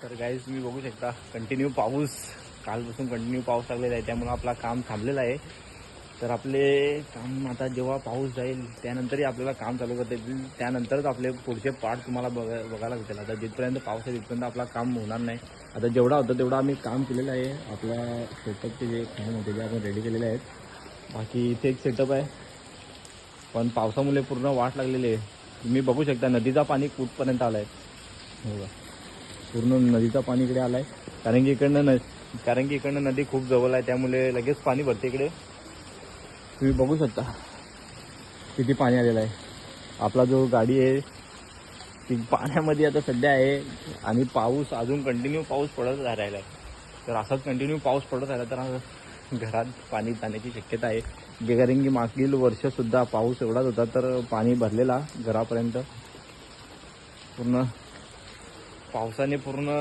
तर गाईज तुम्ही बघू शकता कंटिन्यू पाऊस, कालपासून कंटिन्यू पाऊस लागलेला आहे, त्यामुळं आपला काम थांबलेलं आहे. तर आपले काम आता जेव्हा पाऊस जाईल त्यानंतरही आपल्याला काम चालू करता येतील, त्यानंतरच आपले पुढचे पार्ट तुम्हाला बघायला भेटेल. आता जिथपर्यंत पाऊस आहे तिथपर्यंत आपला काम होणार नाही. आता जेवढा होतं तेवढं आम्ही काम केलेलं आहे. आपल्या सेटअपचे जे काम होते ते आपण रेडी केलेले आहेत. बाकी इथे एक सेटअप आहे, पण पावसामुळे पूर्ण वाट लागलेली आहे. तुम्ही बघू शकता नदीचा पाणी कुठपर्यंत आला आहे. हो, पूर्ण नदीचा पाणी इकडे आला आहे, कारण की इकडनं नदी खूप जवळ आहे, त्यामुळे लगेच पाणी भरते इकडे. तुम्ही बघू शकता किती पाणी आलेलं आहे. आपला जो गाडी आहे ती पाण्यामध्ये आता सध्या आहे आणि पाऊस अजून कंटिन्यू पाऊस पडत राहिला आहे. तर असाच कंटिन्यू पाऊस पडत राहिला तर घरात पाणी जाण्याची शक्यता आहे. कारण की मागील वर्षसुद्धा पाऊस एवढाच होता तर पाणी भरलेला घरापर्यंत. पूर्ण पावसाने पूर्ण